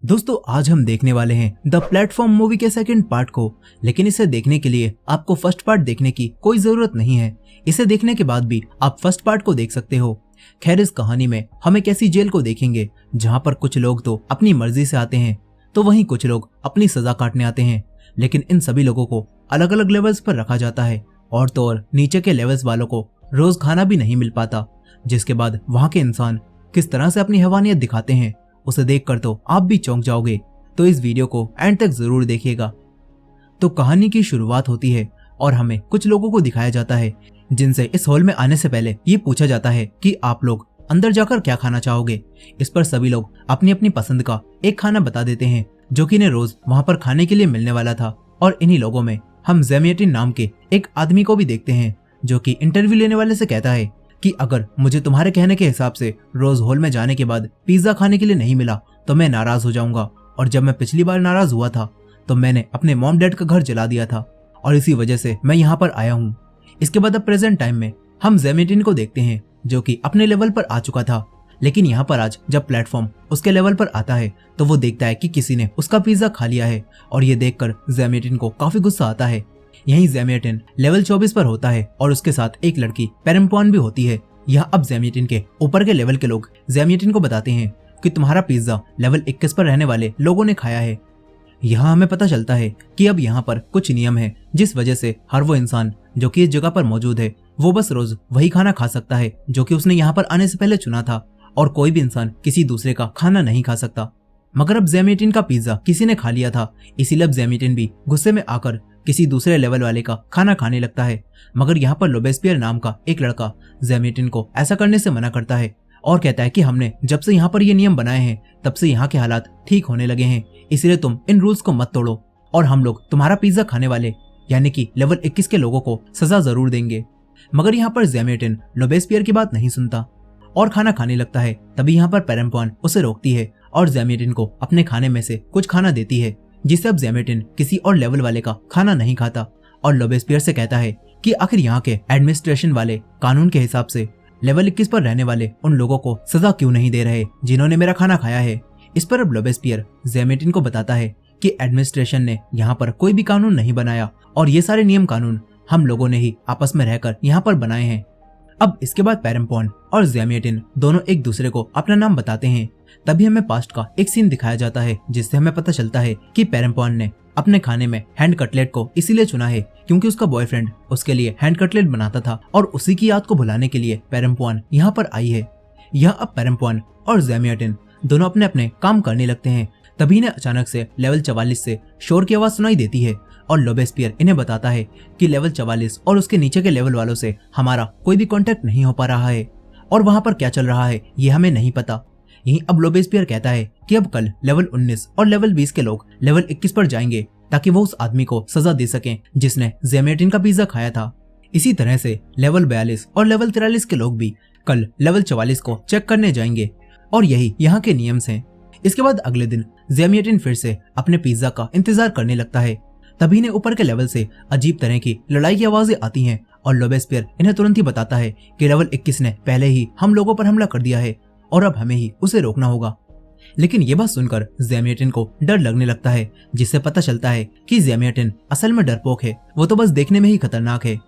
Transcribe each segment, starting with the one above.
दोस्तों आज हम देखने वाले हैं द प्लेटफॉर्म मूवी के सेकंड पार्ट को, लेकिन इसे देखने के लिए आपको फर्स्ट पार्ट देखने की कोई जरूरत नहीं है। इसे देखने के बाद भी आप फर्स्ट पार्ट को देख सकते हो। खैर, इस कहानी में हम एक ऐसी जेल को देखेंगे जहां पर कुछ लोग तो अपनी मर्जी से आते हैं तो वहीं कुछ लोग अपनी सजा काटने आते हैं, लेकिन इन सभी लोगों को अलग अलग लेवल्स पर रखा जाता है और तो और नीचे के लेवल्स वालों को रोज खाना भी नहीं मिल पाता, जिसके बाद वहां के इंसान किस तरह से अपनी हैवानियत दिखाते हैं उसे देखकर तो आप भी चौंक जाओगे। तो इस वीडियो को एंड तक जरूर देखिएगा। तो कहानी की शुरुआत होती है और हमें कुछ लोगों को दिखाया जाता है जिनसे इस हॉल में आने से पहले ये पूछा जाता है कि आप लोग अंदर जाकर क्या खाना चाहोगे। इस पर सभी लोग अपनी अपनी पसंद का एक खाना बता देते हैं जो कि इन्हें रोज वहां पर खाने के लिए मिलने वाला था। और इन्हीं लोगों में हम ज़ेमियटिन नाम के एक आदमी को भी देखते हैं जो कि इंटरव्यू लेने वाले से कहता है कि अगर मुझे तुम्हारे कहने के हिसाब से रोज हॉल में जाने के बाद पिज्जा खाने के लिए नहीं मिला तो मैं नाराज हो जाऊंगा, और जब मैं पिछली बार नाराज हुआ था तो मैंने अपने मॉम डैड का घर जला दिया था और इसी वजह से मैं यहाँ पर आया हूँ। इसके बाद अब प्रेजेंट टाइम में हम ज़ेमियटिन को देखते हैं जो कि अपने लेवल पर आ चुका था, लेकिन यहाँ पर आज जब प्लेटफॉर्म उसके लेवल पर आता है तो वो देखता है कि किसी ने उसका पिज्जा खा लिया है और ये देखकर ज़ेमियटिन को काफी गुस्सा आता है। यहीं ज़ेमियटिन लेवल 24 पर होता है और उसके साथ एक लड़की पेरम्पॉन भी होती है। यहाँ अब ज़ेमियटिन के ऊपर के लेवल के लोग ज़ेमियटिन को बताते हैं कि तुम्हारा पिज्जा लेवल 21 पर रहने वाले लोगों ने खाया है। यहाँ हमें पता चलता है कि अब यहाँ पर कुछ नियम है जिस वजह से हर वो इंसान जो कि इस जगह पर मौजूद है वो बस रोज वही खाना खा सकता है जो कि उसने यहाँ पर आने से पहले चुना था, और कोई भी इंसान किसी दूसरे का खाना नहीं खा सकता। मगर अब ज़ेमियटिन का पिज्जा किसी ने खा लिया था, इसीलिए अब ज़ेमियटिन भी गुस्से में आकर किसी दूसरे लेवल वाले का खाना खाने लगता है। मगर यहाँ पर लोबेस्पियर नाम का एक लड़का ज़ेमियटिन को ऐसा करने से मना करता है और कहता है कि हमने जब से यहाँ पर ये नियम बनाए हैं तब से यहाँ के हालात ठीक होने लगे हैं, इसलिए तुम इन रूल्स को मत तोड़ो और हम लोग तुम्हारा पिज्जा खाने वाले यानी कि लेवल 21 के लोगों को सजा जरूर देंगे। मगर यहाँ पर ज़ेमियटिन लोबेस्पियर की बात नहीं सुनता और खाना खाने लगता है। तभी यहाँ पर पेरम्पॉन उसे रोकती है और ज़ेमियटिन को अपने खाने में से कुछ खाना देती है, जिससे अब ज़ेमियटिन किसी और लेवल वाले का खाना नहीं खाता और लोबेस्पियर से कहता है कि आखिर यहाँ के एडमिनिस्ट्रेशन वाले कानून के हिसाब से लेवल 21 पर रहने वाले उन लोगों को सजा क्यों नहीं दे रहे जिन्होंने मेरा खाना खाया है। इस पर अब लोबेस्पियर ज़ेमियटिन को बताता है कि एडमिनिस्ट्रेशन ने यहाँ पर कोई भी कानून नहीं बनाया और ये सारे नियम कानून हम लोगों ने ही आपस में रहकर यहाँ पर बनाए हैं। अब इसके बाद पेरम्पॉन और ज़ेमियटिन दोनों एक दूसरे को अपना नाम बताते हैं। तभी हमें पास्ट का एक सीन दिखाया जाता है जिससे हमें पता चलता है कि पेरम्पॉन ने अपने खाने में हैंड कटलेट को इसीलिए चुना है क्योंकि उसका बॉयफ्रेंड उसके लिए हैंड कटलेट बनाता था और उसी की याद को भुलाने के लिए पेरम्पॉन यहाँ पर आई है। यहाँ अब पेरम्पॉन और ज़ेमियटिन दोनों अपने अपने काम करने लगते हैं। तभी इन्हें अचानक से लेवल 44 से शोर की आवाज सुनाई देती है और लोबेस्पियर इन्हें बताता है कि लेवल 44 और उसके नीचे के लेवल वालों से हमारा कोई भी कांटेक्ट नहीं हो पा रहा है और वहां पर क्या चल रहा है ये हमें नहीं पता। यहीं अब लोबेस्पियर कहता है कि अब कल लेवल 19 और लेवल 20 के लोग लेवल 21 पर जाएंगे ताकि वो उस आदमी को सजा दे सकें जिसने ज़ेमियटिन का पिज्जा खाया था। इसी तरह से लेवल 42 और लेवल 43 के लोग भी कल लेवल 44 को चेक करने जाएंगे और यही यहाँ के नियम्स हैं। इसके बाद अगले दिन ज़ेमियटिन फिर से अपने पिज्जा का इंतजार करने लगता है। तभी इन्हें ऊपर के लेवल से अजीब तरह की लड़ाई की आवाजें आती हैं और लोबेस्पियर इन्हें तुरंत ही बताता है कि लेवल 21 ने पहले ही हम लोगों पर हमला कर दिया है और अब हमें ही उसे रोकना होगा। लेकिन ये बात सुनकर ज़ेमियटिन को डर लगने लगता है, जिससे पता चलता है कि ज़ेमियटिन असल में डरपोक है, वो तो बस देखने में ही खतरनाक है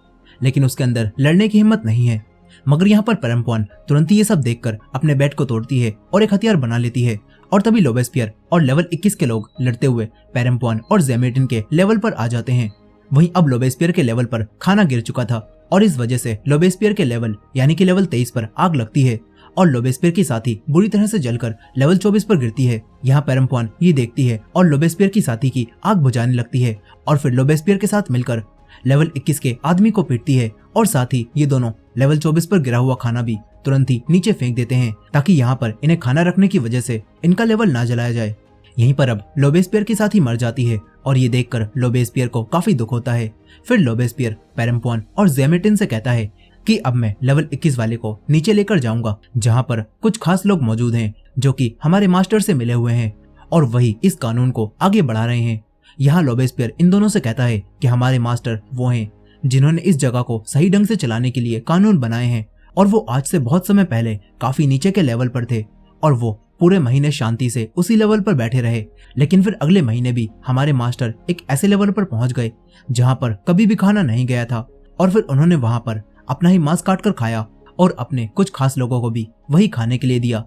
लेकिन उसके अंदर लड़ने की हिम्मत नहीं है। मगर यहाँ पर पेरम्पॉन तुरंत ही ये सब देखकर अपने बेड को तोड़ती है और एक हथियार बना लेती है और तभी लोबेस्पियर और लेवल 21 के लोग लड़ते हुए पेरम्पॉन और ज़ेमियटिन के लेवल पर आ जाते हैं। वहीं अब लोबेस्पियर के लेवल पर खाना गिर चुका था और इस वजह से लोबेस्पियर के लेवल यानी कि लेवल 23 पर आग लगती है और लोबेस्पियर की साथी बुरी तरह से जलकर लेवल 24 पर गिरती है। यहाँ पेरम्पॉन ये देखती है और लोबेस्पियर की साथी की आग बुझाने लगती है और फिर लोबेस्पियर के साथ मिलकर लेवल 21 के आदमी को पीटती है और साथ ही ये दोनों लेवल 24 पर गिरा हुआ खाना भी तुरंत ही नीचे फेंक देते हैं ताकि यहाँ पर इन्हें खाना रखने की वजह से इनका लेवल ना जलाया जाए। यहीं पर अब लोबेस्पियर की साथी मर जाती है और ये देखकर लोबेस्पियर को काफी दुख होता है। फिर लोबेस्पियर पेरम्पॉन और ज़ेमियटिन से कहता है कि अब मैं लेवल 21 वाले को नीचे लेकर जाऊंगा जहाँ पर कुछ खास लोग मौजूद हैं जो कि हमारे मास्टर से मिले हुए हैं और वही इस कानून को आगे बढ़ा रहे हैं। यहाँ लोबेस्पियर इन दोनों से कहता है कि हमारे मास्टर वो हैं जिन्होंने इस जगह को सही ढंग से चलाने के लिए कानून बनाए हैं और वो आज से बहुत समय पहले काफी नीचे के लेवल पर थे और वो पूरे महीने शांति से उसी लेवल पर बैठे रहे। लेकिन फिर अगले महीने भी हमारे मास्टर एक ऐसे लेवल पर पहुंच गए जहां पर कभी भी खाना नहीं गया था, और फिर उन्होंने वहां पर अपना ही मांस काट कर खाया और अपने कुछ खास लोगों को भी वही खाने के लिए दिया।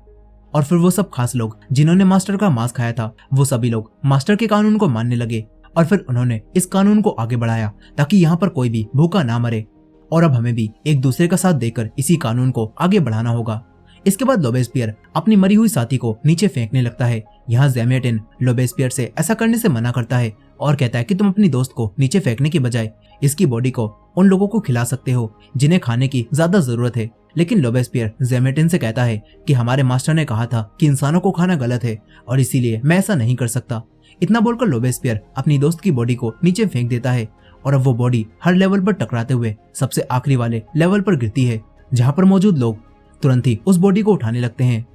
और फिर वो सब खास लोग जिन्होंने मास्टर का मांस खाया था, वो सभी लोग मास्टर के कानून को मानने लगे और फिर उन्होंने इस कानून को आगे बढ़ाया ताकि यहाँ पर कोई भी भूखा ना मरे, और अब हमें भी एक दूसरे का साथ देकर इसी कानून को आगे बढ़ाना होगा। इसके बाद लोबेस्पियर अपनी मरी हुई साथी को नीचे फेंकने लगता है। यहाँ ज़ेमेटिन लोबेस्पियर से ऐसा करने से मना करता है और कहता है कि तुम अपनी दोस्त को नीचे फेंकने की बजाय इसकी बॉडी को उन लोगों को खिला सकते हो जिन्हें खाने की ज्यादा जरूरत है। लेकिन लोबेस्पियर ज़ेमेटिन से कहता है कि हमारे मास्टर ने कहा था कि इंसानों को खाना गलत है और इसीलिए मैं ऐसा नहीं कर सकता। इतना बोलकर लोबेस्पियर अपनी दोस्त की बॉडी को नीचे फेंक देता है और अब वो बॉडी हर लेवल पर टकराते हुए सबसे आखिरी वाले लेवल पर गिरती है, जहां पर मौजूद लोग तुरंत ही उस बॉडी को उठाने लगते हैं।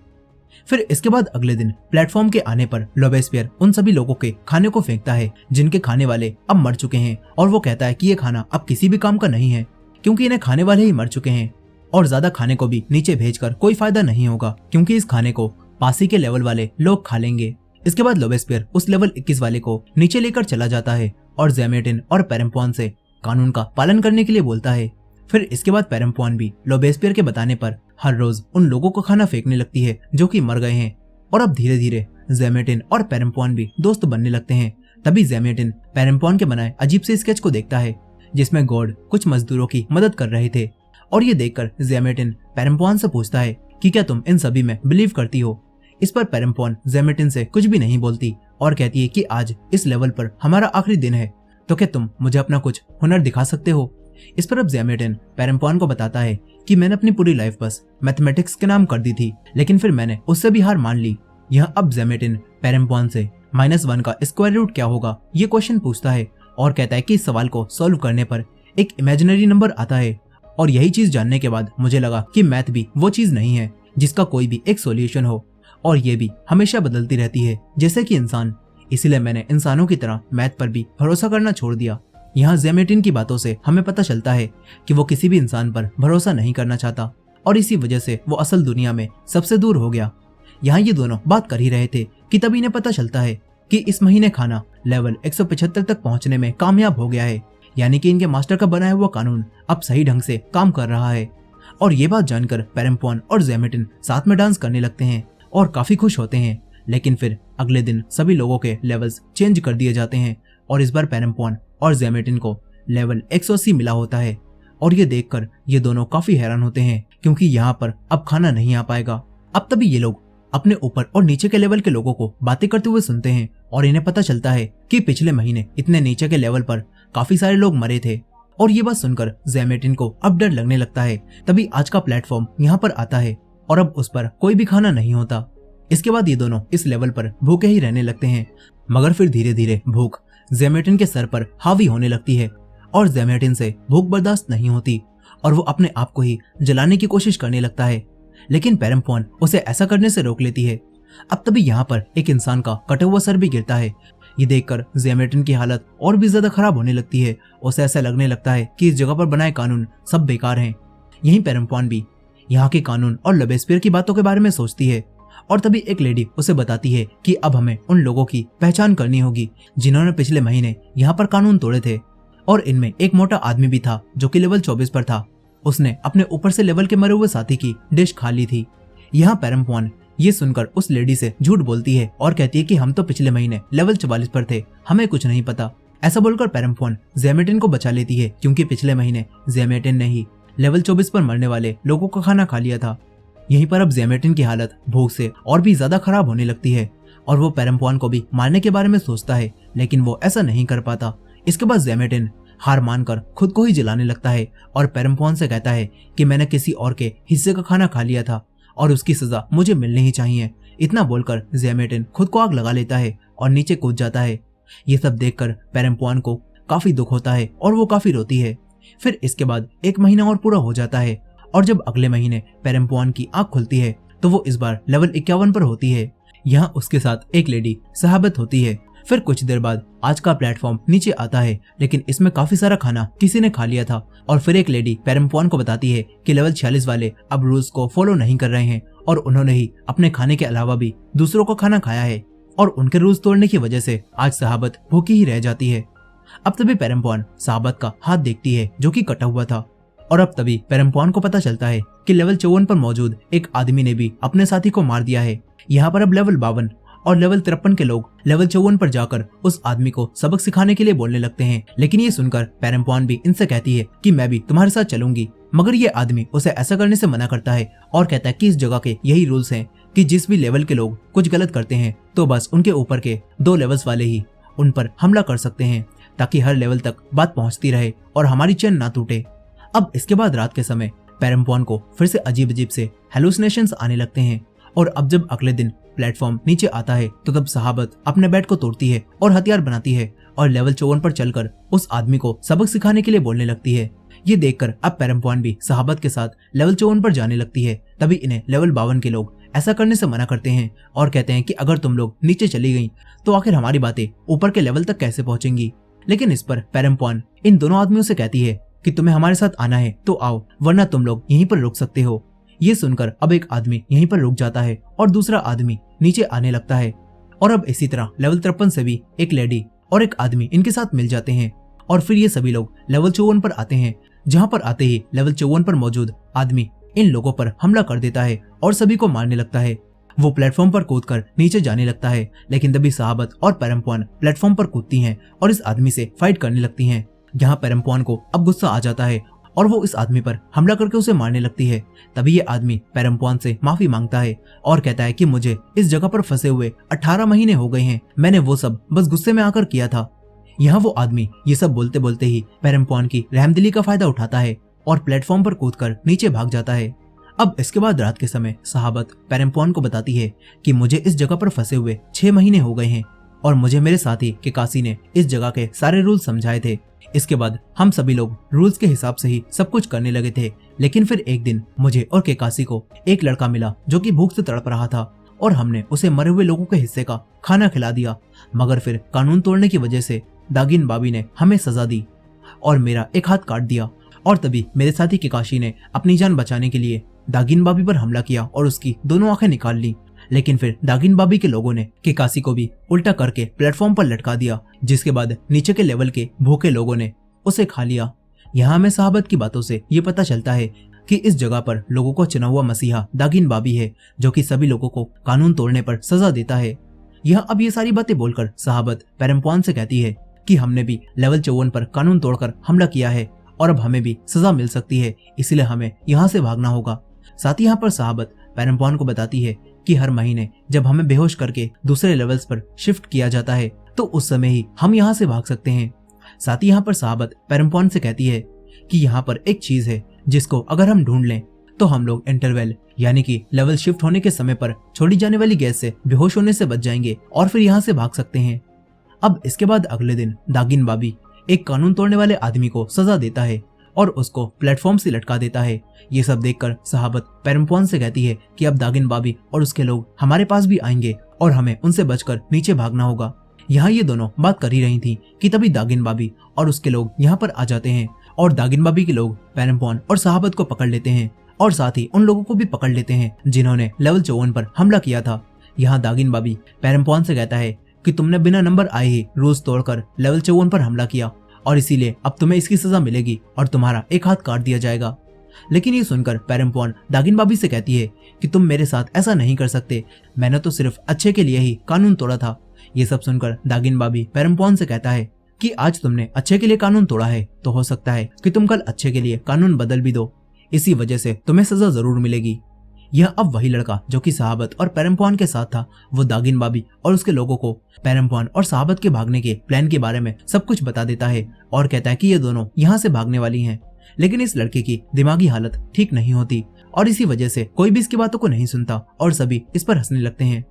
फिर इसके बाद अगले दिन प्लेटफॉर्म के आने पर लोबेस्पियर उन सभी लोगों के खाने को फेंकता है जिनके खाने वाले अब मर चुके हैं, और वो कहता है कि ये खाना अब किसी भी काम का नहीं है क्योंकि इन्हें खाने वाले ही मर चुके हैं और ज्यादा खाने को भी नीचे भेजकर कोई फायदा नहीं होगा क्योंकि इस खाने को पासी के लेवल वाले लोग खा लेंगे। इसके बाद लोबेस्पियर उस लेवल 21 वाले को नीचे लेकर चला जाता है और ज़ेमेटिन और पेरम्पॉन से कानून का पालन करने के लिए बोलता है। फिर इसके बाद पेरम्पॉन भी लोबेस्पियर के बताने पर हर रोज उन लोगों को खाना फेंकने लगती है जो कि मर गए हैं, और अब धीरे धीरे ज़ेमेटिन और पेरम्पॉन भी दोस्त बनने लगते हैं। तभी ज़ेमेटिन पेरम्पॉन के बनाए अजीब से स्केच को देखता है जिसमें गॉड कुछ मजदूरों की मदद कर रहे थे, और ये देखकर ज़ेमेटिन पेरम्पॉन से पूछता है कि क्या तुम इन सभी में बिलीव करती हो। इस पर पेरम्पॉन ज़ेमेटिन से कुछ भी नहीं बोलती और कहती है कि आज इस लेवल पर हमारा आखिरी दिन है, तो क्या तुम मुझे अपना कुछ हुनर दिखा सकते हो। इस पर अब ज़ेमेटिन पेरम्पॉन को बताता है कि मैंने अपनी पूरी लाइफ बस मैथमेटिक्स के नाम कर दी थी, लेकिन फिर मैंने उससे भी हार मान ली। यह अब ज़ेमेटिन पेरम्पॉन से -1 का स्क्वायर रूट क्या होगा ये क्वेश्चन पूछता है और कहता है कि इस सवाल को सॉल्व करने पर एक इमेजिनरी नंबर आता है, और यही चीज जानने के बाद मुझे लगा कि मैथ भी वो चीज नहीं है जिसका कोई भी एक सॉल्यूशन हो, और ये भी हमेशा बदलती रहती है जैसे कि इंसान। इसीलिए मैंने इंसानों की तरह मैथ पर भी भरोसा करना छोड़ दिया। यहाँ ज़ेमेटिन की बातों से हमें पता चलता है कि वो किसी भी इंसान पर भरोसा नहीं करना चाहता और इसी वजह से वो असल दुनिया में सबसे दूर हो गया। यहाँ ये दोनों बात कर ही रहे थे कि तभी इन्हें पता चलता है कि इस महीने खाना लेवल 175 तक पहुंचने में कामयाब हो गया है, यानी कि इनके मास्टर का बनाया हुआ कानून अब सही ढंग से काम कर रहा है। और ये बात जानकर पेरम्पॉन और ज़ेमेटिन साथ में डांस करने लगते हैं और काफी खुश होते हैं। लेकिन फिर अगले दिन सभी लोगों के लेवल्स चेंज कर दिए जाते हैं और इस बार पेरम्पॉन और ज़ेमेटिन को लेवल 180 मिला होता है, और ये देखकर ये दोनों काफी हैरान होते हैं क्योंकि यहाँ पर अब खाना नहीं आ पाएगा। अब तभी ये लोग अपने ऊपर और नीचे के लेवल के लोगों को बातें करते हुए सुनते हैं और इन्हें पता चलता है कि पिछले महीने इतने नीचे के लेवल पर काफी सारे लोग मरे थे। और ये बात सुनकर ज़ेमेटिन को अब डर लगने लगता है। तभी आज का प्लेटफॉर्म यहाँ पर आता है और अब उस पर कोई भी खाना नहीं होता। इसके बाद ये दोनों इस लेवल पर भूखे ही रहने लगते हैं, मगर फिर धीरे धीरे भूख ज़ेमेटिन के सर पर हावी होने लगती है और ज़ेमेटिन से भूख बर्दाश्त नहीं होती और वो अपने आप को ही जलाने की कोशिश करने लगता है, लेकिन पेरम्पॉन उसे ऐसा करने से रोक लेती है। अब तभी यहाँ पर एक इंसान का कटा हुआ सर भी गिरता है। ये देखकर ज़ेमेटिन की हालत और भी ज्यादा खराब होने लगती है। उसे ऐसा लगने लगता है कि इस जगह पर बनाए कानून सब बेकार हैं। यहीं पेरम्पॉन भी यहाँ के कानून और लोबेस्पियर की बातों के बारे में सोचती है और तभी एक लेडी उसे बताती है कि अब हमें उन लोगों की पहचान करनी होगी जिन्होंने पिछले महीने यहाँ पर कानून तोड़े थे, और इनमें एक मोटा आदमी भी था जो कि लेवल 24 पर था। उसने अपने ऊपर से लेवल के मरे हुए साथी की डिश खा ली थी। यहाँ पेरम्पॉन ये सुनकर उस लेडी से झूठ बोलती है और कहती है कि हम तो पिछले महीने लेवल 44 पर थे, हमें कुछ नहीं पता। ऐसा बोलकर पेरम्पॉन ज़ेमेटिन को बचा लेती है क्योंकि पिछले महीने ज़ेमेटिन ने ही लेवल 24 पर मरने वाले लोगों का खाना खा लिया था। यहीं पर अब ज़ेमेटिन की हालत भूख से और भी ज्यादा खराब होने लगती है और वो पेरम्पॉन को भी मारने के बारे में सोचता है, लेकिन वो ऐसा नहीं कर पाता। इसके बाद ज़ेमेटिन हार मानकर खुद को ही जलाने लगता है और पेरम्पॉन से कहता है कि मैंने किसी और के हिस्से का खाना खा लिया था और उसकी सजा मुझे मिलनी ही चाहिए। इतना बोलकर ज़ेमेटिन खुद को आग लगा लेता है और नीचे कूद जाता है। ये सब देखकर पेरम्पॉन को काफी दुख होता है और वो काफी रोती है। फिर इसके बाद 1 महीना और पूरा हो जाता है और जब अगले महीने पेरम्पॉन की आंख खुलती है तो वो इस बार लेवल 51 पर होती है। यहाँ उसके साथ एक लेडी सहाबत होती है। फिर कुछ देर बाद आज का प्लेटफॉर्म नीचे आता है, लेकिन इसमें काफी सारा खाना किसी ने खा लिया था और फिर एक लेडी पेरम्पॉन को बताती है कि लेवल 46 वाले अब रूल्स को फॉलो नहीं कर रहे हैं और उन्होंने ही अपने खाने के अलावा भी दूसरों को खाना खाया है और उनके रूल्स तोड़ने की वजह से आज सहाबत भूखी ही रह जाती है। अब तभी पेरम्पॉन सहाबत का हाथ देखती है जो कि कटा हुआ था और अब तभी पेरम्पॉन को पता चलता है कि लेवल 54 पर मौजूद एक आदमी ने भी अपने साथी को मार दिया है। यहाँ पर अब लेवल 52 और लेवल 53 के लोग लेवल 54 पर जाकर उस आदमी को सबक सिखाने के लिए बोलने लगते हैं, लेकिन ये सुनकर पेरम्पॉन भी इनसे कहती है कि मैं भी तुम्हारे साथ चलूंगी। मगर ये आदमी उसे ऐसा करने से मना करता है और कहता है कि इस जगह के यही रूल्स हैं कि जिस भी लेवल के लोग कुछ गलत करते हैं तो बस उनके ऊपर के 2 लेवल्स वाले ही उन पर हमला कर सकते हैं, ताकि हर लेवल तक बात पहुंचती रहे और हमारी चैन ना टूटे। अब इसके बाद रात के समय पेरम्पॉन को फिर से अजीब अजीब से हेलुसिनेशंस आने लगते हैं और अब जब अगले दिन प्लेटफॉर्म नीचे आता है तो तब सहाबत अपने बेड को तोड़ती है और हथियार बनाती है और लेवल 54 पर चलकर उस आदमी को सबक सिखाने के लिए बोलने लगती है। ये देखकर अब पेरम्पॉन भी सहाबत के साथ लेवल 54 पर जाने लगती है। तभी इन्हें लेवल 52 के लोग ऐसा करने से मना करते हैं और कहते हैं कि अगर तुम लोग नीचे चली गई तो आखिर हमारी बातें ऊपर के लेवल तक कैसे पहुंचेंगी। लेकिन इस पर पेरम्पॉन इन दोनों आदमियों से कहती है कि तुम्हें हमारे साथ आना है तो आओ, वरना तुम लोग यहीं पर रुक सकते हो। ये सुनकर अब एक आदमी यहीं पर रुक जाता है और दूसरा आदमी नीचे आने लगता है और अब इसी तरह लेवल 53 से भी एक लेडी और एक आदमी इनके साथ मिल जाते हैं और फिर ये सभी लोग लेवल 54 पर आते हैं, जहां पर आते ही लेवल 54 पर मौजूद आदमी इन लोगों पर हमला कर देता है और सभी को मारने लगता है। वो प्लेटफॉर्म पर कूदकर नीचे जाने लगता है, लेकिन तभी सहाबत और पेरम्पॉन प्लेटफॉर्म पर कूदती हैं और इस आदमी से फाइट करने लगती हैं। यहाँ पेरम्पॉन को अब गुस्सा आ जाता है और वो इस आदमी पर हमला करके उसे मारने लगती है। तभी ये आदमी पेरम्पॉन से माफी मांगता है और कहता है कि मुझे इस जगह पर फंसे हुए 18 महीने हो गए हैं, मैंने वो सब बस गुस्से में आकर किया था। यहाँ वो आदमी ये सब बोलते बोलते ही पेरम्पॉन की रहमदिली का फायदा उठाता है और प्लेटफॉर्म पर कूदकर नीचे भाग जाता है। अब इसके बाद रात के समय सहाबत पेरम्पॉन को बताती है कि मुझे इस जगह पर फंसे हुए 6 महीने हो गए हैं और मुझे मेरे साथी केकासी ने इस जगह के सारे रूल्स समझाए थे। इसके बाद हम सभी लोग रूल्स के हिसाब से ही सब कुछ करने लगे थे, लेकिन फिर एक दिन मुझे और केकासी को एक लड़का मिला जो कि भूख से तड़प रहा था और हमने उसे मरे हुए लोगों के हिस्से का खाना खिला दिया। मगर फिर कानून तोड़ने की वजह से दागिन बाबी ने हमें सजा दी और मेरा एक हाथ काट दिया और तभी मेरे साथी केकाशी ने अपनी जान बचाने के लिए दागिन बाबी पर हमला किया और उसकी दोनों आंखें निकाल ली। लेकिन फिर दागिन बाबी के लोगों ने केकासी को भी उल्टा करके प्लेटफॉर्म पर लटका दिया, जिसके बाद नीचे के लेवल के भूखे लोगों ने उसे खा लिया। यहाँ हमें सहाबत की बातों से ये पता चलता है कि इस जगह पर लोगों को चुना हुआ मसीहा दागिन बाबी है, जो कि सभी लोगों को कानून तोड़ने पर सजा देता है। यह अब ये सारी बातें बोलकर सहाबत पेरम्पॉन से कहती है कि हमने भी लेवल 54 पर कानून तोड़कर हमला किया है और अब हमें भी सजा मिल सकती है, इसलिए हमें यहाँ से भागना होगा। साथ ही यहाँ पर सहाबत पेरम्पॉन को बताती है कि हर महीने जब हमें बेहोश करके दूसरे लेवल्स पर शिफ्ट किया जाता है तो उस समय ही हम यहाँ से भाग सकते हैं। साथ ही यहाँ पर सहाबत पेरम्पॉन से कहती है कि यहाँ पर एक चीज है जिसको अगर हम ढूंढ लें तो हम लोग इंटरवेल यानी कि लेवल शिफ्ट होने के समय पर छोड़ी जाने वाली गैस से बेहोश होने से बच जाएंगे और फिर यहाँ से भाग सकते हैं। अब इसके बाद अगले दिन दागिन बाबी एक कानून तोड़ने वाले आदमी को सजा देता है और उसको प्लेटफॉर्म से लटका देता है। ये सब देखकर सहाबत पेरम्पॉन से कहती है कि अब दागिन बाबी और उसके लोग हमारे पास भी आएंगे और हमें उनसे बचकर नीचे भागना होगा। यहाँ ये दोनों बात कर ही रही थी कि तभी दागिन बाबी और उसके लोग यहाँ पर आ जाते हैं और दागिन बाबी के लोग पेरम्पॉन और सहाबत को पकड़ लेते हैं और साथ ही उन लोगों को भी पकड़ लेते हैं जिन्होंने लेवल 54 पर हमला किया था। यहाँ दागिन बाबी पेरम्पॉन से कहता है कि तुमने बिना नंबर आए ही रूल्स तोड़कर लेवल 54 पर हमला किया और इसीलिए अब तुम्हें इसकी सजा मिलेगी और तुम्हारा एक हाथ काट दिया जाएगा। लेकिन ये सुनकर पेरम्पॉन दागिन बाबी से कहती है कि तुम मेरे साथ ऐसा नहीं कर सकते, मैंने तो सिर्फ अच्छे के लिए ही कानून तोड़ा था। ये सब सुनकर दागिन बाबी पेरम्पॉन से कहता है कि आज तुमने अच्छे के लिए कानून तोड़ा है तो हो सकता है कि तुम कल अच्छे के लिए कानून बदल भी दो, इसी वजह से तुम्हें सजा जरूर मिलेगी। यह अब वही लड़का जो कि सहाबत और पेरम्पॉन के साथ था, वो दागिन बाबी और उसके लोगों को पेरम्पॉन और सहाबत के भागने के प्लान के बारे में सब कुछ बता देता है और कहता है कि ये दोनों यहाँ से भागने वाली हैं। लेकिन इस लड़के की दिमागी हालत ठीक नहीं होती और इसी वजह से कोई भी इसकी बातों को नहीं सुनता और सभी इस पर हंसने लगते हैं।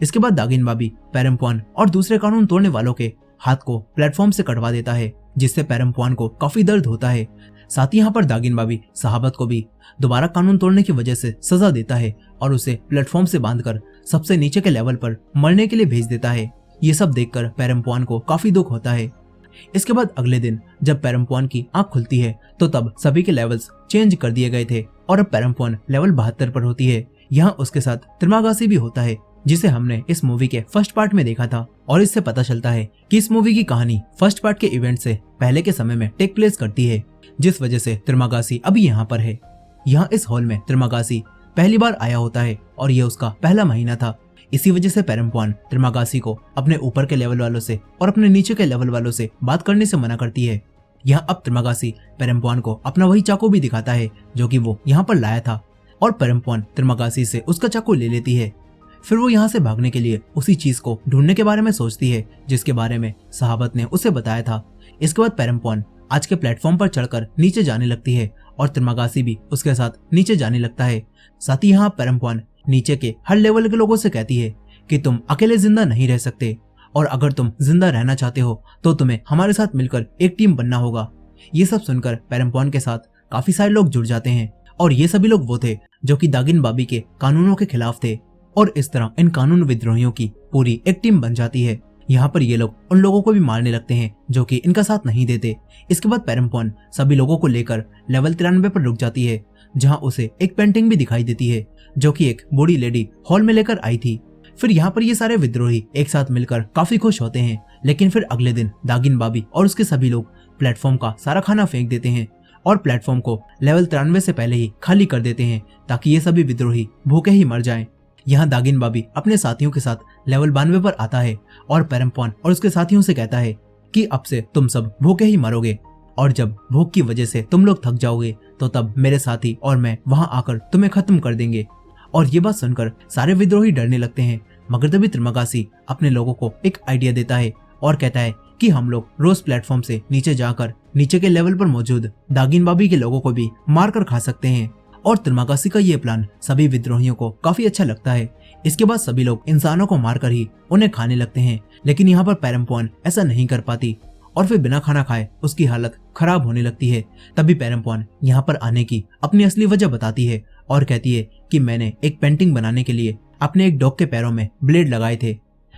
इसके बाद दागिन बाबी पेरम्पॉन और दूसरे कानून तोड़ने वालों के हाथ को प्लेटफॉर्म से कटवा देता है, जिससे पेरम्पॉन को काफी दर्द होता है। साथ ही यहाँ पर दागिन बाबी सहाबत को भी दोबारा कानून तोड़ने की वजह से सजा देता है और उसे प्लेटफॉर्म से बांधकर सबसे नीचे के लेवल पर मरने के लिए भेज देता है। ये सब देखकर पेरम्पॉन को काफी दुख होता है। इसके बाद अगले दिन जब पेरम्पॉन की आंख खुलती है तो तब सभी के लेवल्स चेंज कर दिए गए थे और अब पेरम्पॉन लेवल 72 पर होती है। यहाँ उसके साथ त्रिमागासी भी होता है, जिसे हमने इस मूवी के फर्स्ट पार्ट में देखा था। और इससे पता चलता है कि इस मूवी की कहानी फर्स्ट पार्ट के इवेंट से पहले के समय में टेक प्लेस करती है, जिस वजह से त्रिमागासी अभी यहाँ पर है। यहाँ इस हॉल में त्रिमागासी पहली बार आया होता है और ये उसका पहला महीना था। इसी वजह से पेरम्पॉन त्रिमागासी को अपने ऊपर के लेवल वालों से और अपने नीचे के लेवल वालों से बात करने से मना करती है। यहाँ अब त्रिमागासी पेरम्पॉन को अपना वही चाकू भी दिखाता है जो कि वो यहाँ पर लाया था, और पेरम्पॉन त्रिमागासी से उसका चाकू ले लेती है। फिर वो यहाँ से भागने के लिए उसी चीज को ढूंढने के बारे में सोचती है जिसके बारे में सहाबत ने उसे बताया था। इसके बाद पेरम्पॉन आज के प्लेटफॉर्म पर चढ़कर नीचे जाने लगती है और त्रिमागासी भी उसके साथ नीचे जाने लगता है। साथ ही यहाँ पेरम्पॉन नीचे के हर लेवल के लोगों से कहती है कि तुम अकेले जिंदा नहीं रह सकते, और अगर तुम जिंदा रहना चाहते हो तो तुम्हें हमारे साथ मिलकर एक टीम बनना होगा। ये सब सुनकर पेरम्पॉन के साथ काफी सारे लोग जुड़ जाते हैं, और ये सभी लोग वो थे जो कि दागिन बाबी के कानूनों के खिलाफ थे, और इस तरह इन कानून विद्रोहियों की पूरी एक टीम बन जाती है। यहाँ पर ये लोग उन लोगों को भी मारने लगते हैं जो कि इनका साथ नहीं देते। इसके बाद पेरम्पॉन सभी लोगों को लेकर लेवल 93 पर रुक जाती है, जहाँ उसे एक पेंटिंग भी दिखाई देती है जो कि एक बूढ़ी लेडी हॉल में लेकर आई थी। फिर यहाँ पर ये सारे विद्रोही एक साथ मिलकर काफी खुश होते हैं, लेकिन फिर अगले दिन दागिन बाबी और उसके सभी लोग प्लेटफॉर्म का सारा खाना फेंक देते हैं और प्लेटफॉर्म को लेवल 93 से पहले ही खाली कर देते हैं ताकि ये सभी विद्रोही भूखे ही मर जाएं। यहाँ दागिन बाबी अपने साथियों के साथ लेवल 92 पर आता है और पेरम्पॉन और उसके साथियों से कहता है कि अब से तुम सब भूखे ही मरोगे, और जब भूख की वजह से तुम लोग थक जाओगे तो तब मेरे साथी और मैं वहां आकर तुम्हें खत्म कर देंगे। और ये बात सुनकर सारे विद्रोही डरने लगते हैं, मगर तभी त्रिमागासी अपने लोगों को एक आइडिया देता है और कहता है कि हम लोग रोज प्लेटफॉर्म से नीचे जाकर नीचे के लेवल पर मौजूद दागिन बाबी के लोगों को भी मार कर खा सकते हैं। और त्रिमागासी का ये प्लान सभी विद्रोहियों को काफी अच्छा लगता है। इसके बाद सभी लोग इंसानों को मारकर ही उन्हें खाने लगते हैं, लेकिन यहाँ पर पेरम्पॉन ऐसा नहीं कर पाती और फिर बिना खाना खाए उसकी हालत खराब होने लगती है। तभी पेरम्पॉन यहाँ पर आने की अपनी असली वजह बताती है और कहती है कि मैंने एक पेंटिंग बनाने के लिए अपने एक डॉग के पैरों में ब्लेड लगाए थे,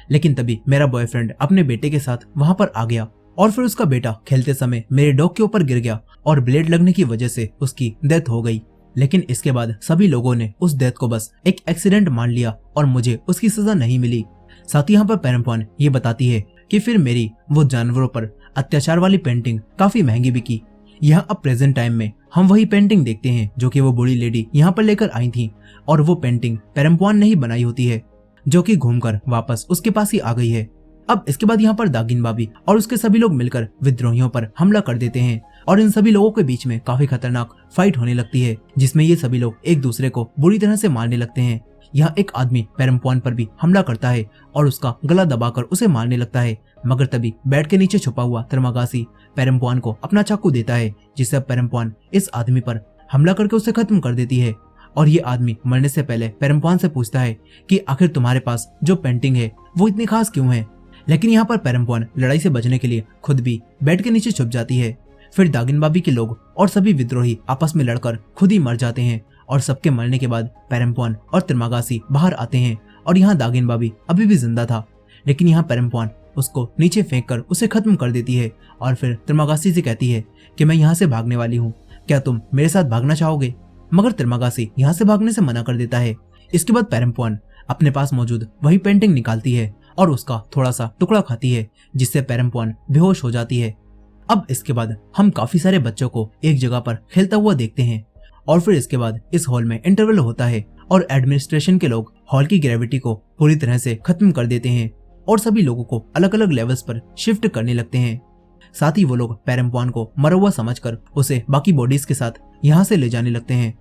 लेकिन तभी मेरा बॉयफ्रेंड अपने बेटे के साथ वहां पर आ गया और फिर उसका बेटा खेलते समय मेरे डॉग के ऊपर गिर गया और ब्लेड लगने की वजह से उसकी डेथ हो गई। लेकिन इसके बाद सभी लोगों ने उस डेथ को बस एक एक्सीडेंट मान लिया और मुझे उसकी सजा नहीं मिली। साथ ही यहाँ पर पेरम्पॉन ये बताती है कि फिर मेरी वो जानवरों पर अत्याचार वाली पेंटिंग काफी महंगी बिकी। यहाँ अब प्रेजेंट टाइम में हम वही पेंटिंग देखते हैं जो कि वो बूढ़ी लेडी यहाँ पर लेकर आई थी, और वो पेंटिंग पेरम्पॉन ने ही बनाई होती है जो कि घूमकर वापस उसके पास ही आ गई है। अब इसके बाद यहाँ पर दागिन बाबी और उसके सभी लोग मिलकर विद्रोहियों पर हमला कर देते हैं और इन सभी लोगों के बीच में काफी खतरनाक फाइट होने लगती है, जिसमें ये सभी लोग एक दूसरे को बुरी तरह से मारने लगते हैं। यहाँ एक आदमी पेरम्पॉन पर भी हमला करता है और उसका गला दबाकर उसे मारने लगता है, मगर तभी बेड के नीचे छुपा हुआ त्रिमागासी पेरम्पॉन को अपना चाकू देता है, जिससे पेरम्पॉन इस आदमी पर हमला करके उसे खत्म कर देती है। और ये आदमी मरने से पहले पेरम्पॉन से पूछता है कि आखिर तुम्हारे पास जो पेंटिंग है वो इतनी खास क्यों है। लेकिन यहाँ पर पेरम्पॉन लड़ाई से बचने के लिए खुद भी बेड के नीचे छुप जाती है। फिर दागिन बाबी के लोग और सभी विद्रोही आपस में लड़कर खुद ही मर जाते हैं, और सबके मरने के बाद पेरम्पॉन और त्रिमागासी बाहर आते हैं। और यहाँ दागिन बाबी अभी भी जिंदा था, लेकिन यहाँ पेरम्पॉन उसको नीचे फेंक कर उसे खत्म कर देती है और फिर त्रिमागासी से कहती है कि मैं यहाँ से भागने वाली हूँ, क्या तुम मेरे साथ भागना चाहोगे। मगर त्रिमागासी यहाँ से भागने से मना कर देता है। इसके बाद पेरम्पॉन अपने पास मौजूद वही पेंटिंग निकालती है और उसका थोड़ा सा टुकड़ा खाती है, जिससे पेरम्पॉन बेहोश हो जाती है। अब इसके बाद हम काफी सारे बच्चों को एक जगह पर खेलता हुआ देखते हैं, और फिर इसके बाद इस हॉल में इंटरवल होता है और एडमिनिस्ट्रेशन के लोग हॉल की ग्रेविटी को पूरी तरह से खत्म कर देते हैं और सभी लोगों को अलग अलग लेवल्स पर शिफ्ट करने लगते हैं। साथ ही वो लोग पेरम्पॉन को मरा हुआ समझकर उसे बाकी बॉडीज के साथ यहाँ से ले जाने लगते हैं।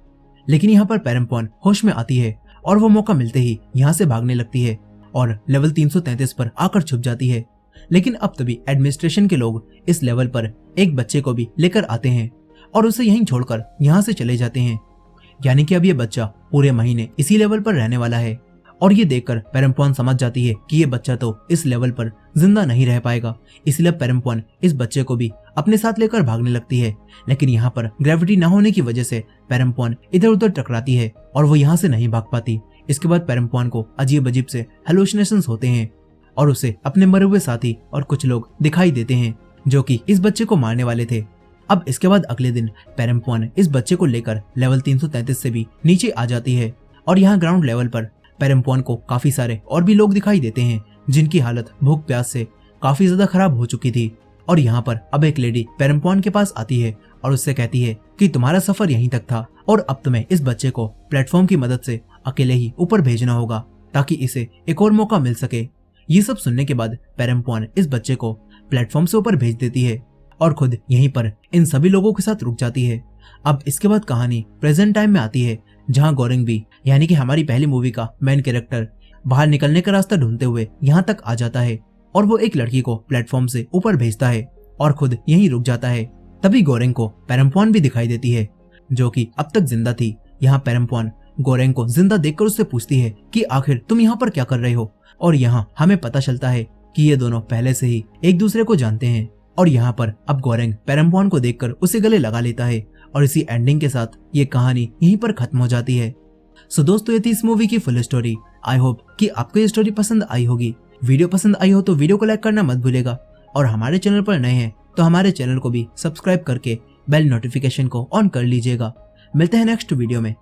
लेकिन यहाँ पर पेरम्पॉन होश में आती है और वो मौका मिलते ही यहाँ से भागने लगती है और लेवल 333 पर आकर छुप जाती है। लेकिन अब तभी एडमिनिस्ट्रेशन के लोग इस लेवल पर एक बच्चे को भी लेकर आते हैं और उसे यहीं छोड़कर यहाँ से चले जाते हैं। यानी कि अब ये बच्चा पूरे महीने इसी लेवल पर रहने वाला है। और ये देखकर पेरम्पॉन समझ जाती है कि ये बच्चा तो इस लेवल पर जिंदा नहीं रह पाएगा, इसलिए पेरम्पॉन इस बच्चे को भी अपने साथ लेकर भागने लगती है। लेकिन यहाँ पर ग्रेविटी न होने की वजह से पेरम्पॉन इधर उधर टकराती है और वो यहाँ से नहीं भाग पाती। इसके बाद पेरम्पॉन को अजीब अजीब से हेलुसिनेशंस होते हैं और उसे अपने मरे हुए साथी और कुछ लोग दिखाई देते हैं जो कि इस बच्चे को मारने वाले थे। अब इसके बाद अगले दिन पेरम्पॉन इस बच्चे को लेकर लेवल 333 से भी नीचे आ जाती है और यहाँ ग्राउंड लेवल पर पेरम्पॉन को काफी सारे और भी लोग दिखाई देते हैं जिनकी हालत भूख प्यास से काफी ज्यादा खराब हो चुकी थी। और यहाँ पर अब एक लेडी पेरम्पॉन के पास आती है और उससे कहती है कि तुम्हारा सफर यहीं तक था और अब तुम्हें इस बच्चे को प्लेटफॉर्म की मदद से अकेले ही ऊपर भेजना होगा ताकि इसे एक और मौका मिल सके। ये सब सुनने के बाद पेरम्पॉन इस बच्चे को प्लेटफॉर्म से ऊपर भेज देती है और खुद यहीं पर इन सभी लोगों के साथ रुक जाती है। अब इसके बाद कहानी प्रेजेंट टाइम में आती है जहाँ गोरेंग भी यानी कि हमारी पहली मूवी का मेन कैरेक्टर बाहर निकलने का रास्ता ढूंढते हुए यहाँ तक आ जाता है और वो एक लड़की को प्लेटफॉर्म से ऊपर भेजता है और खुद यहीं रुक जाता है। तभी गोरेंग को पेरम्पॉन भी दिखाई देती है जो कि अब तक जिंदा थी। यहाँ पेरम्पॉन गोरेंग को जिंदा देखकर उससे पूछती है कि आखिर तुम यहाँ पर क्या कर रहे हो, और यहाँ हमें पता चलता है कि ये दोनों पहले से ही एक दूसरे को जानते हैं। और यहाँ पर अब गोरेंग पेरम्पॉन को देखकर उसे गले लगा लेता है और इसी एंडिंग के साथ ये कहानी यहीं पर खत्म हो जाती है। सो दोस्तों, ये थी इस मूवी की फुल स्टोरी। आई होप कि आपको ये स्टोरी पसंद आई होगी। वीडियो पसंद आई हो तो वीडियो को लाइक करना मत भूलेगा और हमारे चैनल पर नए हैं तो हमारे चैनल को भी सब्सक्राइब करके बेल नोटिफिकेशन को ऑन कर लीजिएगा। मिलते हैं नेक्स्ट वीडियो में।